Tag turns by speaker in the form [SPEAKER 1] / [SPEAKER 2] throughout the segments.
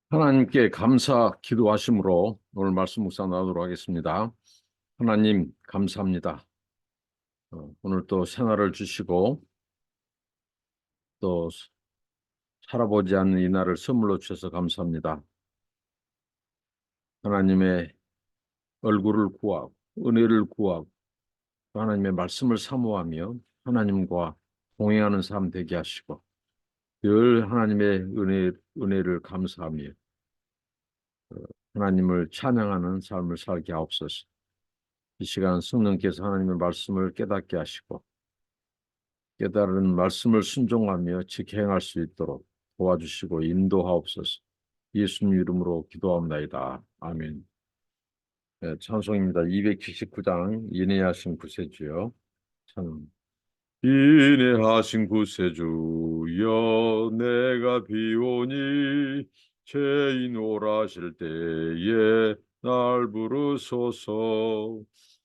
[SPEAKER 1] 하나님께 감사 기도하심으로 오늘 말씀 묵상 나누도록 하겠습니다. 하나님 감사합니다. 오늘 또 생활을 주시고 또 살아보지 않는 이 날을 선물로 주셔서 감사합니다. 하나님의 얼굴을 구하고 은혜를 구하고 하나님의 말씀을 사모하며 하나님과 동행하는 삶 되게 하시고 늘 하나님의 은혜를 감사하며 하나님을 찬양하는 삶을 살게 하옵소서. 이 시간 성령께서 하나님의 말씀을 깨닫게 하시고 깨달은 말씀을 순종하며 직행할 수 있도록 도와주시고 인도하옵소서. 예수님 이름으로 기도합니다. 아멘. 네, 찬송입니다. 279장 인내하신 구세주여. 찬송. 인내하신 구세주여 내가 비오니 죄인 오라실 때에 날 부르소서.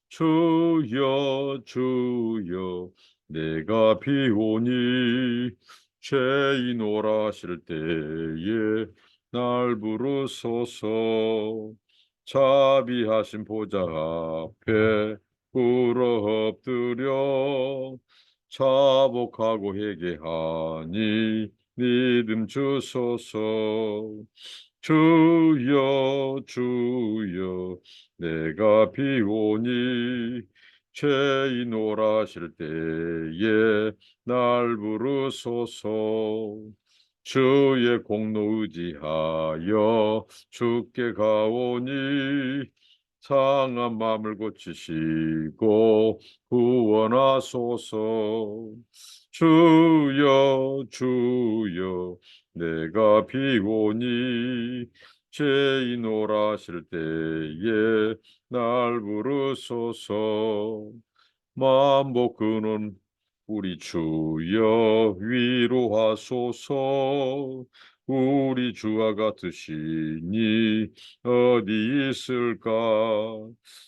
[SPEAKER 1] 주여 주여 내가 비오니 죄인 오라실 때에 날 부르소서. 자비하신 보좌 앞에 꿇어 엎드려 자복하고 회개하니 믿음 주소서. 주여 주여 내가 비오니 죄인 오라실 때에 날 부르소서. 주의 공로 의지하여 주께 가오니 상한 마음을 고치시고 구원하소서. 주여 주여 내가 비오니 죄인 오라실 때에 날 부르소서. 만복 근원 우리 주여 위로하소서. 우리 주와 같으시니 어디 있을까.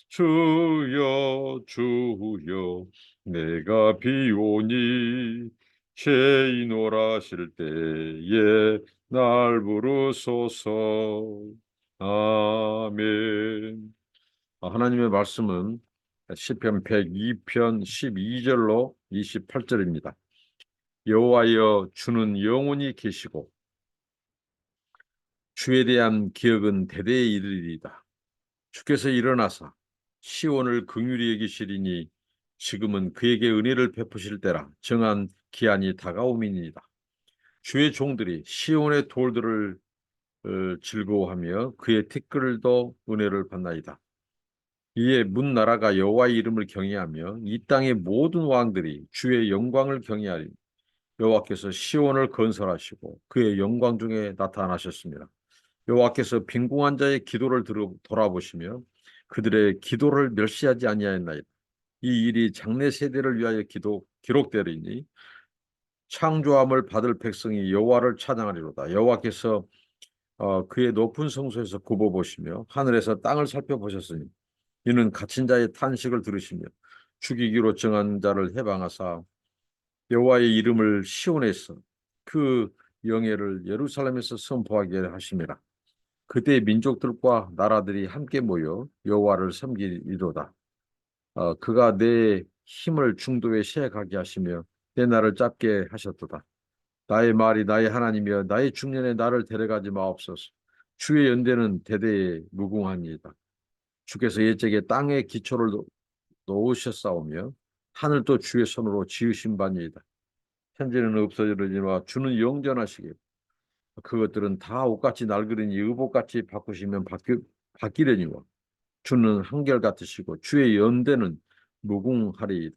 [SPEAKER 1] 주여 주여 내가 비오니 죄인 오라실 때에 날 부르소서. 아멘. 하나님의 말씀은 시편 102편 12절로 28절입니다. 여호와여 주는 영원히 계시고 주에 대한 기억은 대대에 이르리이다. 주께서 일어나사 시온을 긍휼히 여기시리니 지금은 그에게 은혜를 베푸실 때라. 정한 기한이 다가옴이니이다. 주의 종들이 시온의 돌들을 즐거워하며 그의 티끌도 은혜를 받나이다. 이에 문 나라가 여호와의 이름을 경외하며 이 땅의 모든 왕들이 주의 영광을 경외하리니 여호와께서 시온을 건설하시고 그의 영광 중에 나타나셨습니다. 여호와께서 빈궁한 자의 기도를 돌아보시며 그들의 기도를 멸시하지 아니하였나이다. 이 일이 장래 세대를 위하여 기록되리니 창조함을 받을 백성이 여호와를 찬양하리로다. 여호와께서 그의 높은 성소에서 굽어보시며 하늘에서 땅을 살펴보셨으니 이는 갇힌 자의 탄식을 들으시며 죽이기로 정한 자를 해방하사 여호와의 이름을 시온에서 그 영예를 예루살렘에서 선포하게 하심이라. 그때 민족들과 나라들이 함께 모여 여호와를 섬기리로다. 그가 내 힘을 중도에 시행하게 하시며 내 날을 짧게 하셨도다. 나의 말이 나의 하나님이여 나의 중년에 나를 데려가지 마옵소서. 주의 연대는 대대에 무궁하니이다. 주께서 옛적에 땅의 기초를 놓으셨사오며 하늘도 주의 손으로 지으신 바니이다. 현재는 없어지려니와 주는 영전하시게 그것들은 다 옷같이 낡으리니 의복같이 바꾸시면 바뀌려니와 주는 한결같으시고 주의 연대는 무궁하리이다.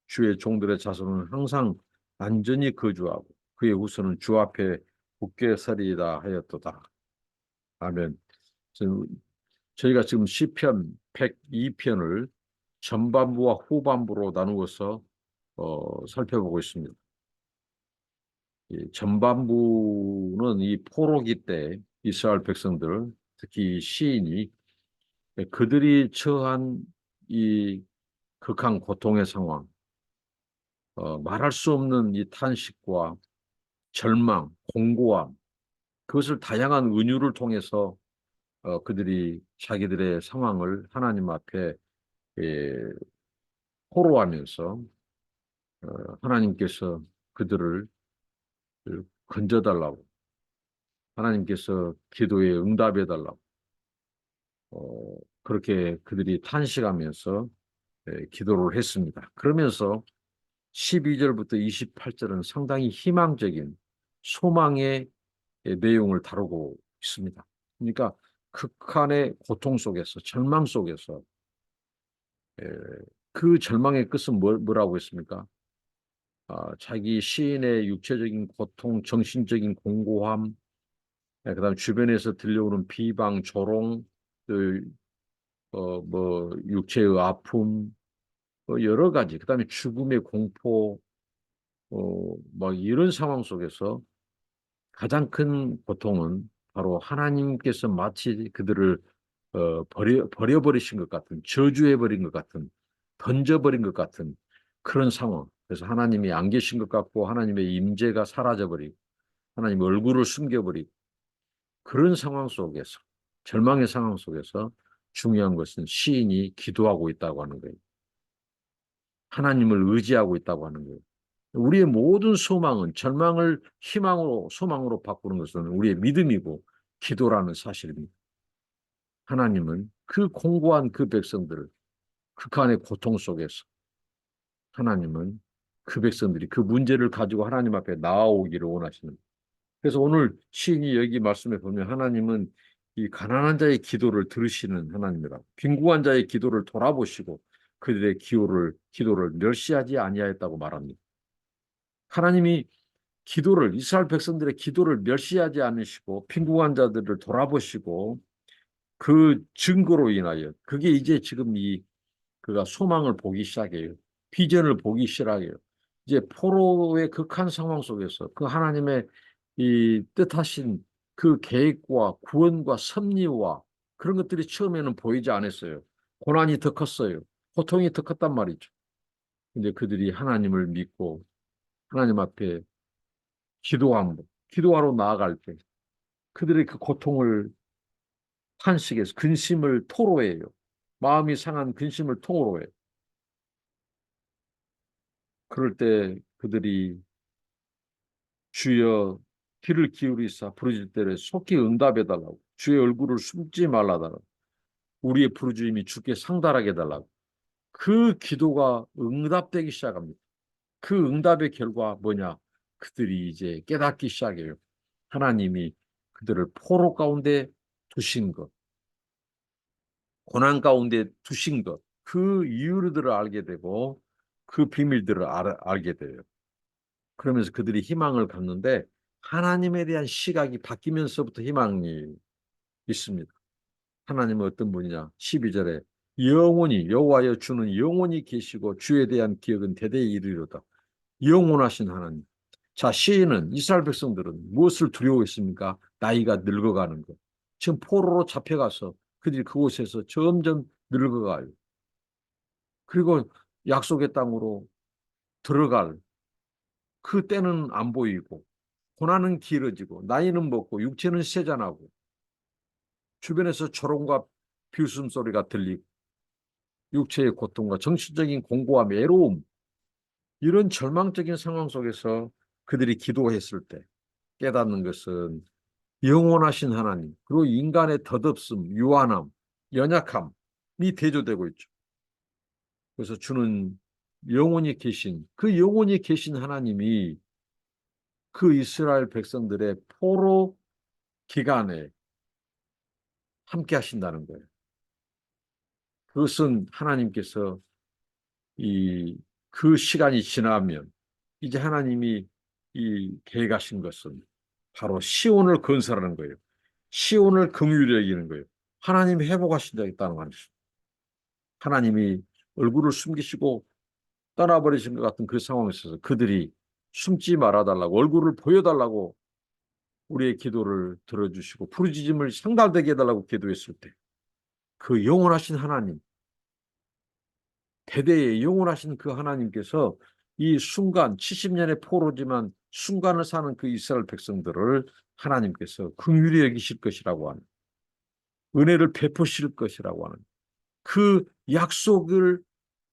[SPEAKER 1] 주의 종들의 자손은 항상 안전히 거주하고 그의 후손은 주 앞에 굳게 서리이다 하였도다. 아멘. 저희가 지금 시편 102편을 전반부와 후반부로 나누어서 살펴보고 있습니다. 전반부는 이 포로기 때 이스라엘 백성들, 특히 시인이 그들이 처한 이 극한 고통의 상황, 말할 수 없는 이 탄식과 절망, 공고함, 그것을 다양한 은유를 통해서 그들이 자기들의 상황을 하나님 앞에 예, 호로하면서 하나님께서 그들을 건져달라고, 하나님께서 기도에 응답해달라고 그렇게 그들이 탄식하면서 기도를 했습니다. 그러면서 12절부터 28절은 상당히 희망적인 소망의 내용을 다루고 있습니다. 그러니까 극한의 고통 속에서, 절망 속에서 그 절망의 끝은 뭐라고 했습니까? 자기 시인의 육체적인 고통, 정신적인 공고함, 그다음 주변에서 들려오는 비방, 조롱, 뭐 육체의 아픔, 여러 가지, 그다음에 죽음의 공포, 뭐 이런 상황 속에서 가장 큰 고통은 바로 하나님께서 마치 그들을 버려버리신 것 같은, 저주해버린 것 같은, 던져버린 것 같은 그런 상황. 그래서 하나님이 안 계신 것 같고 하나님의 임재가 사라져버리고 하나님의 얼굴을 숨겨버리고 그런 상황 속에서, 절망의 상황 속에서 중요한 것은 시인이 기도하고 있다고 하는 거예요. 하나님을 의지하고 있다고 하는 거예요. 우리의 모든 소망은 절망을 희망으로, 소망으로 바꾸는 것은 우리의 믿음이고 기도라는 사실입니다. 하나님은 그 공고한 그 백성들을 극한의 고통 속에서 하나님은 그 백성들이 그 문제를 가지고 하나님 앞에 나아오기를 원하시는 거예요. 그래서 오늘 시인이 여기 말씀에 보면 하나님은 이 가난한 자의 기도를 들으시는 하나님이라고, 빈궁한 자의 기도를 돌아보시고 그들의 기도를 멸시하지 아니하였다고 말합니다. 하나님이 이스라엘 백성들의 기도를 멸시하지 않으시고 빈궁한 자들을 돌아보시고 그 증거로 인하여 그게 이제 지금 그가 소망을 보기 시작해요. 비전을 보기 시작해요. 이제 포로의 극한 상황 속에서 그 하나님의 이 뜻하신 그 계획과 구원과 섭리와 그런 것들이 처음에는 보이지 않았어요. 고난이 더 컸어요. 고통이 더 컸단 말이죠. 근데 그들이 하나님을 믿고 하나님 앞에 기도하러 나아갈 때 그들의 그 고통을 탄식해서 근심을 토로해요. 마음이 상한 근심을 토로해요. 그럴 때 그들이 주여 귀를 기울이사 부르짖을 때에 속히 응답해달라고, 주의 얼굴을 숨지 말라달라고, 우리의 부르짖음이 주께 상달하게 해달라고 그 기도가 응답되기 시작합니다. 그 응답의 결과 뭐냐? 그들이 이제 깨닫기 시작해요. 하나님이 그들을 포로 가운데 두신 것, 고난 가운데 두신 것, 그 이유들을 알게 되고 그 비밀들을 알게 돼요. 그러면서 그들이 희망을 갖는데 하나님에 대한 시각이 바뀌면서부터 희망이 있습니다. 하나님은 어떤 분이냐? 12절에 영원히 여호와여 주는 영원히 계시고 주에 대한 기억은 대대에 이르리로다. 영원하신 하나님. 자, 시인은 이스라엘 백성들은 무엇을 두려워했습니까? 나이가 늙어가는 것. 지금 포로로 잡혀가서 그들이 그곳에서 점점 늙어가요. 그리고 약속의 땅으로 들어갈 그 때는 안 보이고 고난은 길어지고 나이는 먹고 육체는 세잔하고 주변에서 조롱과 비웃음 소리가 들리고 육체의 고통과 정신적인 공고함, 외로움 이런 절망적인 상황 속에서 그들이 기도했을 때 깨닫는 것은 영원하신 하나님 그리고 인간의 덧없음, 유한함, 연약함이 대조되고 있죠. 그래서 주는 그 영원히 계신 하나님이 그 이스라엘 백성들의 포로 기간에 함께 하신다는 거예요. 그것은 하나님께서 그 시간이 지나면 이제 하나님이 계획하신 것은 바로 시온을 건설하는 거예요. 시온을 긍휼히 여기는 거예요. 하나님이 회복하신다는 말이죠. 하나님이 얼굴을 숨기시고 떠나버리신 것 같은 그 상황에 있어서 그들이 숨지 말아달라고 얼굴을 보여달라고 우리의 기도를 들어주시고 부르짖음을 상달되게 해달라고 기도했을 때 그 영원하신 하나님, 대대에 영원하신 그 하나님께서 이 순간 70년의 포로지만 순간을 사는 그 이스라엘 백성들을 하나님께서 긍휼히 여기실 것이라고 하는, 은혜를 베푸실 것이라고 하는 그 약속을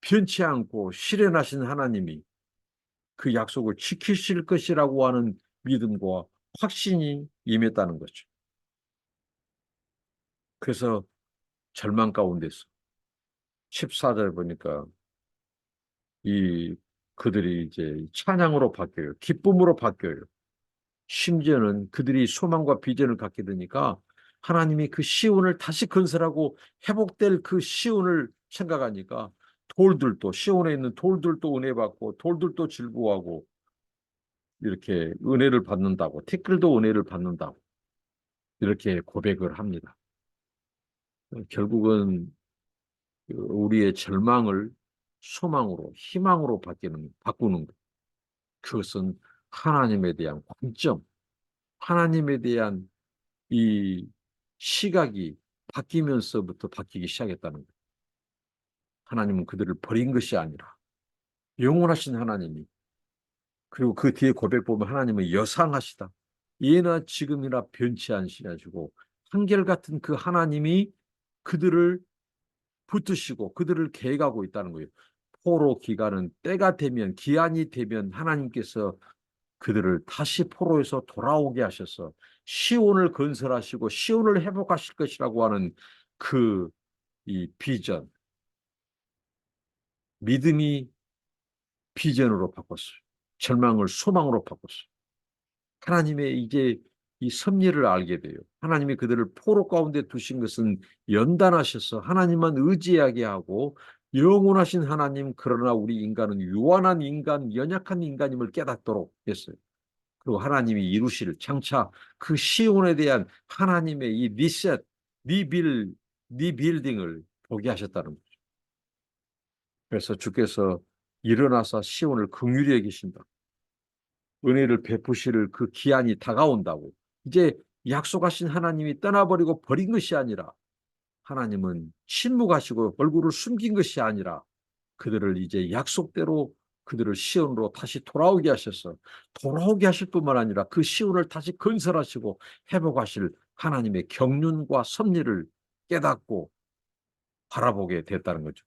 [SPEAKER 1] 변치 않고 실현하신 하나님이 그 약속을 지키실 것이라고 하는 믿음과 확신이 임했다는 거죠. 그래서 절망 가운데서 14절 보니까 이 그들이 이제 찬양으로 바뀌어요. 기쁨으로 바뀌어요. 심지어는 그들이 소망과 비전을 갖게 되니까 하나님이 그 시온을 다시 건설하고 회복될 그 시온을 생각하니까 돌들도, 시온에 있는 돌들도 은혜 받고 돌들도 즐거워하고 이렇게 은혜를 받는다고, 티끌도 은혜를 받는다고 이렇게 고백을 합니다. 결국은 우리의 절망을 소망으로, 희망으로 바꾸는 것. 그것은 하나님에 대한 관점, 하나님에 대한 이 시각이 바뀌면서부터 바뀌기 시작했다는 거예요. 하나님은 그들을 버린 것이 아니라 영원하신 하나님이, 그리고 그 뒤에 고백 보면 하나님은 여상하시다. 예나 지금이나 변치 않으시고 한결같은 그 하나님이 그들을 붙드시고 그들을 계획하고 있다는 거예요. 포로 기간은 때가 되면, 기한이 되면 하나님께서 그들을 다시 포로에서 돌아오게 하셔서 시온을 건설하시고 시온을 회복하실 것이라고 하는 그 이 비전, 믿음이 비전으로 바꿨어요. 절망을 소망으로 바꿨어요. 하나님의 이제 이 섭리를 알게 돼요. 하나님이 그들을 포로 가운데 두신 것은 연단하셔서 하나님만 의지하게 하고, 영원하신 하나님, 그러나 우리 인간은 유한한 인간, 연약한 인간임을 깨닫도록 했어요. 그리고 하나님이 이루실 장차 그 시온에 대한 하나님의 이 리셋, 리빌딩을 보게 하셨다는 거죠. 그래서 주께서 일어나서 시온을 긍휼히 여기신다. 은혜를 베푸실 그 기한이 다가온다고. 이제 약속하신 하나님이 떠나버리고 버린 것이 아니라, 하나님은 침묵하시고 얼굴을 숨긴 것이 아니라 그들을 이제 약속대로 그들을 시온으로 다시 돌아오게 하셔서, 돌아오게 하실 뿐만 아니라 그 시온을 다시 건설하시고 회복하실 하나님의 경륜과 섭리를 깨닫고 바라보게 됐다는 거죠.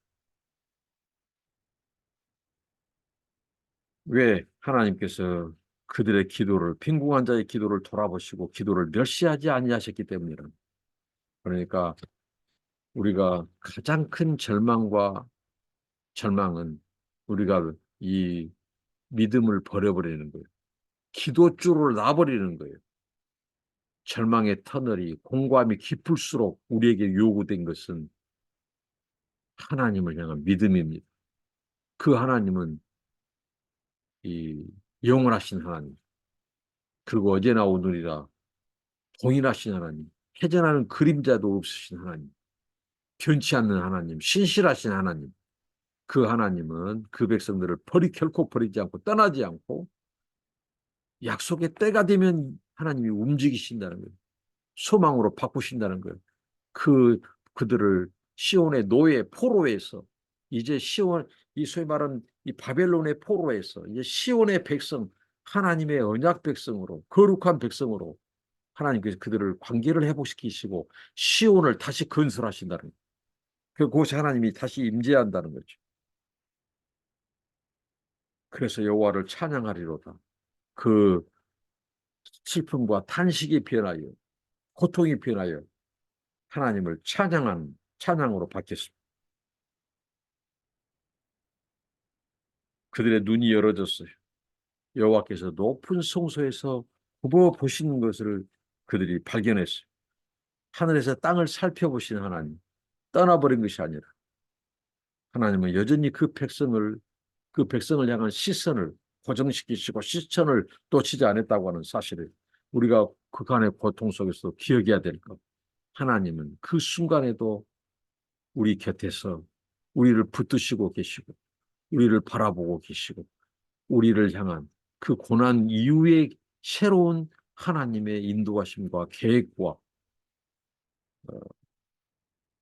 [SPEAKER 1] 왜 하나님께서 그들의 기도를, 빈궁한 자의 기도를 돌아보시고 기도를 멸시하지 아니하셨기 때문이라. 그러니까 우리가 가장 큰 절망은 우리가 이 믿음을 버려버리는 거예요. 기도줄을 놔버리는 거예요. 절망의 터널이, 공고함이 깊을수록 우리에게 요구된 것은 하나님을 향한 믿음입니다. 그 하나님은 이 영원하신 하나님, 그리고 어제나 오늘이라 동일하신 하나님, 해전하는 그림자도 없으신 하나님, 변치 않는 하나님, 신실하신 하나님, 그 하나님은 그 백성들을 결코 버리지 않고 떠나지 않고 약속의 때가 되면 하나님이 움직이신다는 거예요. 소망으로 바꾸신다는 거예요. 그 그들을 시온의 노예 포로에서, 이제 시온, 이 소위 말하는 이 바벨론의 포로에서 이제 시온의 백성, 하나님의 언약 백성으로, 거룩한 백성으로 하나님께서 그들을 관계를 회복시키시고 시온을 다시 건설하신다는 거예요. 그곳에 하나님이 다시 임재한다는 거죠. 그래서 여호와를 찬양하리로다. 그 슬픔과 탄식이 변하여, 고통이 변하여 하나님을 찬양으로 바뀌었습니다. 그들의 눈이 열어졌어요. 여호와께서 높은 성소에서 굽어 보시는 것을 그들이 발견했어요. 하늘에서 땅을 살펴보시는 하나님, 떠나버린 것이 아니라 하나님은 여전히 그 백성을 향한 시선을 고정시키시고 시선을 놓치지 않았다고 하는 사실을 우리가 그간의 고통 속에서 기억해야 될 것. 하나님은 그 순간에도 우리 곁에서 우리를 붙드시고 계시고 우리를 바라보고 계시고 우리를 향한 그 고난 이후의 새로운 하나님의 인도하심과 계획과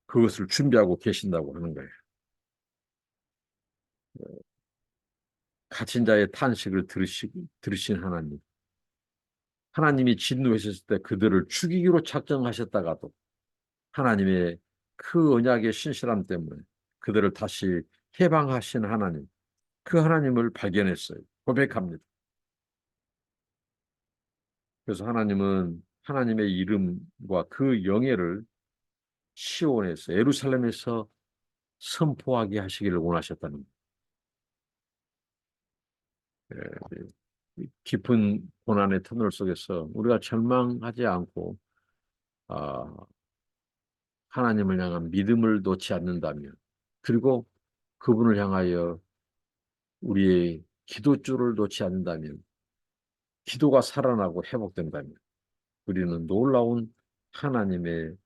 [SPEAKER 1] 그것을 준비하고 계신다고 하는 거예요. 갇힌 자의 탄식을 들으신 하나님. 하나님이 진노하셨을 때 그들을 죽이기로 작정하셨다가도 하나님의 그 언약의 신실함 때문에 그들을 다시 해방하신 하나님, 그 하나님을 발견했어요. 고백합니다. 그래서 하나님은 하나님의 이름과 그 영예를 시온에서, 예루살렘에서 선포하게 하시기를 원하셨다는 거예요. 깊은 고난의 터널 속에서 우리가 절망하지 않고 아, 하나님을 향한 믿음을 놓지 않는다면, 그리고 그분을 향하여 우리의 기도줄을 놓지 않는다면, 기도가 살아나고 회복된다면 우리는 놀라운 하나님의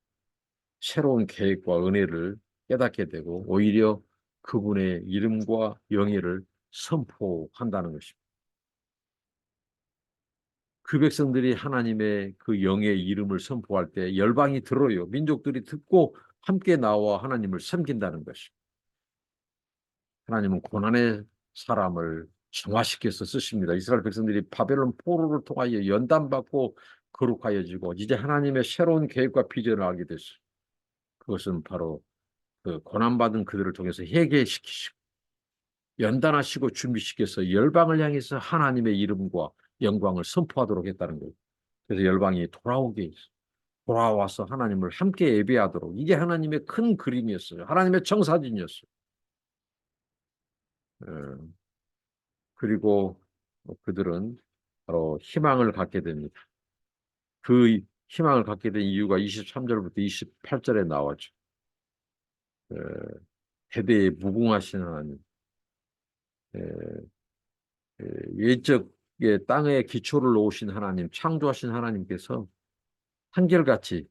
[SPEAKER 1] 새로운 계획과 은혜를 깨닫게 되고 오히려 그분의 이름과 영예를 선포한다는 것입니다. 그 백성들이 하나님의 그 영의 이름을 선포할 때 열방이 들어요. 민족들이 듣고 함께 나와 하나님을 섬긴다는 것입니다. 하나님은 고난의 사람을 정화시켜서 쓰십니다. 이스라엘 백성들이 바벨론 포로를 통하여 연단받고 거룩하여지고 이제 하나님의 새로운 계획과 비전을 알게 됐어요. 그것은 바로 그 고난받은 그들을 통해서 회개시키시고 연단하시고 준비시켜서 열방을 향해서 하나님의 이름과 영광을 선포하도록 했다는 거예요. 그래서 열방이 돌아오게 했어요. 돌아와서 하나님을 함께 예배하도록. 이게 하나님의 큰 그림이었어요. 하나님의 청사진이었어요. 어, 그리고 그들은 바로 희망을 갖게 됩니다. 그 희망을 갖게 된 이유가 23절부터 28절에 나왔죠. 어, 대대에 무궁하신 하나님, 에, 옛적의 땅에 기초를 놓으신 하나님, 창조하신 하나님께서 한결같이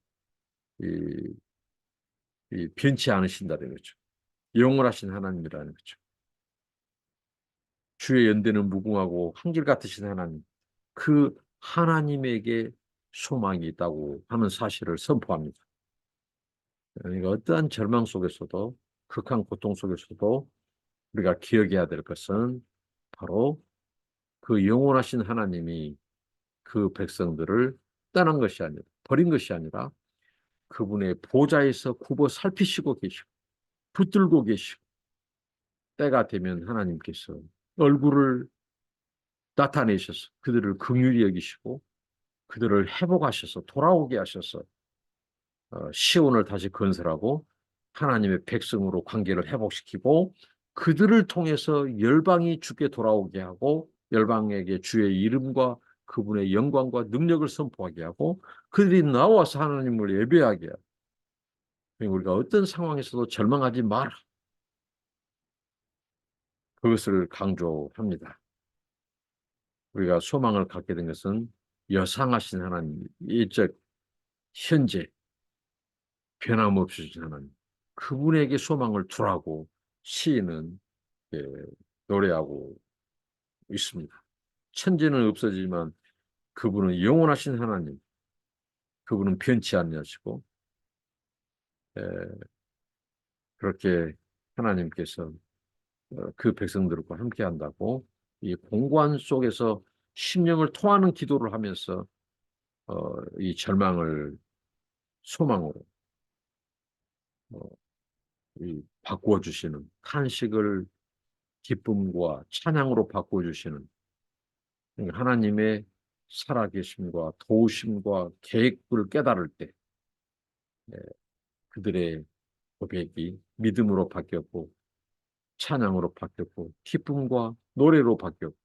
[SPEAKER 1] 이, 변치 않으신다는 거죠. 영원하신 하나님이라는 거죠. 주의 연대는 무궁하고 한결같으신 하나님, 그 하나님에게 소망이 있다고 하는 사실을 선포합니다. 그러니까 어떠한 절망 속에서도, 극한 고통 속에서도 우리가 기억해야 될 것은 바로 그 영원하신 하나님이 그 백성들을 떠난 것이 아니라, 버린 것이 아니라 그분의 보좌에서 굽어 살피시고 계시고 붙들고 계시고, 때가 되면 하나님께서 얼굴을 나타내셔서 그들을 긍휼히 여기시고 그들을 회복하셔서 돌아오게 하셔서 시온을 다시 건설하고 하나님의 백성으로 관계를 회복시키고 그들을 통해서 열방이 주께 돌아오게 하고 열방에게 주의 이름과 그분의 영광과 능력을 선포하게 하고 그들이 나와서 하나님을 예배하게 하고, 우리가 어떤 상황에서도 절망하지 마라. 그것을 강조합니다. 우리가 소망을 갖게 된 것은 여상하신 하나님, 일적 현재 변함없으신 하나님, 그분에게 소망을 두라고 시인은 예, 노래하고 있습니다. 천지는 없어지지만 그분은 영원하신 하나님, 그분은 변치 않으시고 그렇게 하나님께서 그 백성들과 함께 한다고 이 공고한 속에서 심령을 통하는 기도를 하면서 이 절망을 소망으로 어, 바꾸어 주시는, 탄식을 기쁨과 찬양으로 바꾸어 주시는 하나님의 살아계심과 도우심과 계획을 깨달을 때 그들의 고백이 믿음으로 바뀌었고 찬양으로 바뀌었고 기쁨과 노래로 바뀌었고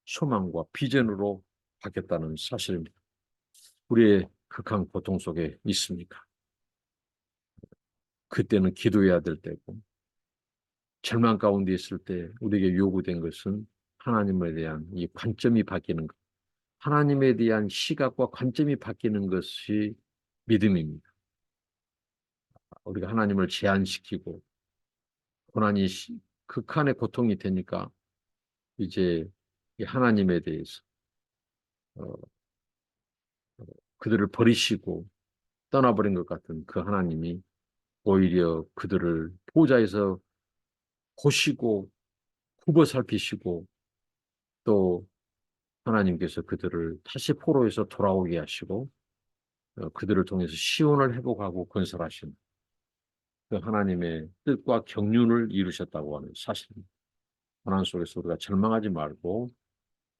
[SPEAKER 1] 소망과 비전으로 바뀌었다는 사실입니다. 우리의 극한 고통 속에 있습니까? 그때는 기도해야 될 때고 절망 가운데 있을 때 우리에게 요구된 것은 하나님에 대한 이 관점이 바뀌는 것, 하나님에 대한 시각과 관점이 바뀌는 것이 믿음입니다. 우리가 하나님을 제한시키고 고난이 극한의 고통이 되니까 이제 하나님에 대해서 어, 그들을 버리시고 떠나버린 것 같은 그 하나님이 오히려 그들을 보좌에서 보시고 굽어 살피시고 또 하나님께서 그들을 다시 포로에서 돌아오게 하시고 그들을 통해서 시온을 회복하고 건설하신 그 하나님의 뜻과 경륜을 이루셨다고 하는 사실입니다. 고난 속에서 우리가 절망하지 말고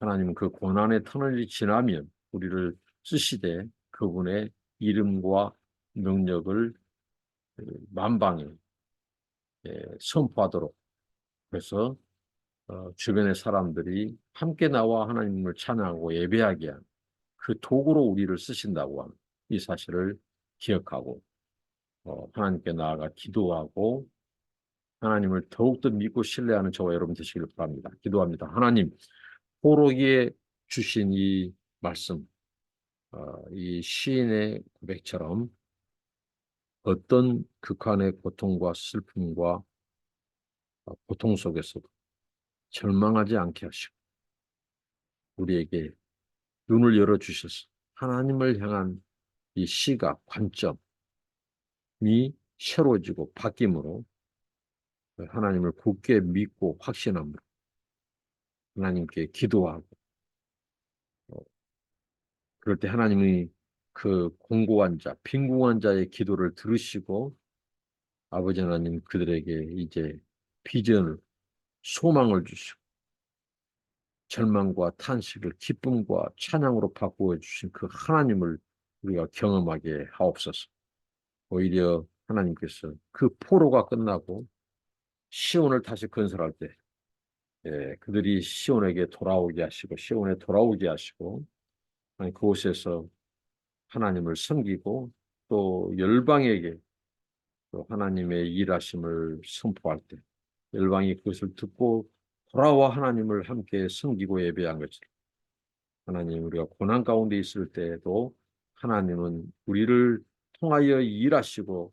[SPEAKER 1] 하나님은 그 고난의 터널이 지나면 우리를 쓰시되 그분의 이름과 능력을 만방에 선포하도록 그래서 주변의 사람들이 함께 나와 하나님을 찬양하고 예배하게 한 그 도구로 우리를 쓰신다고 하는 이 사실을 기억하고 하나님께 나아가 기도하고 하나님을 더욱더 믿고 신뢰하는 저와 여러분 되시길 바랍니다. 기도합니다. 하나님, 포로기에 주신 이 말씀, 이 시인의 고백처럼 어떤 극한의 고통과 슬픔과 고통 속에서도 절망하지 않게 하시고 우리에게 눈을 열어주셔서 하나님을 향한 이 시각, 관점이 새로워지고 바뀜으로 하나님을 굳게 믿고 확신함으로 하나님께 기도하고 그럴 때 하나님이 그 공고한 자, 빈궁한 자의 기도를 들으시고 아버지 하나님 그들에게 이제 비전을 소망을 주시고 절망과 탄식을 기쁨과 찬양으로 바꾸어 주신 그 하나님을 우리가 경험하게 하옵소서. 오히려 하나님께서 그 포로가 끝나고 시온을 다시 건설할 때 그들이 시온에게 돌아오게 하시고 시온에 돌아오게 하시고 그곳에서 하나님을 섬기고 또 열방에게 또 하나님의 일하심을 선포할 때 열방이 그것을 듣고 돌아와 하나님을 함께 섬기고 예배한 것처럼 하나님 우리가 고난 가운데 있을 때에도 하나님은 우리를 통하여 일하시고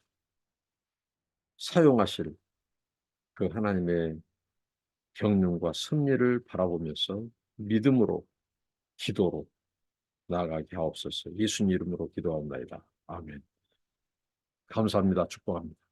[SPEAKER 1] 사용하실 그 하나님의 경륜과 섭리를 바라보면서 믿음으로 기도로 나아가게 하옵소서. 예수님 이름으로 기도합니다. 아멘. 감사합니다. 축복합니다.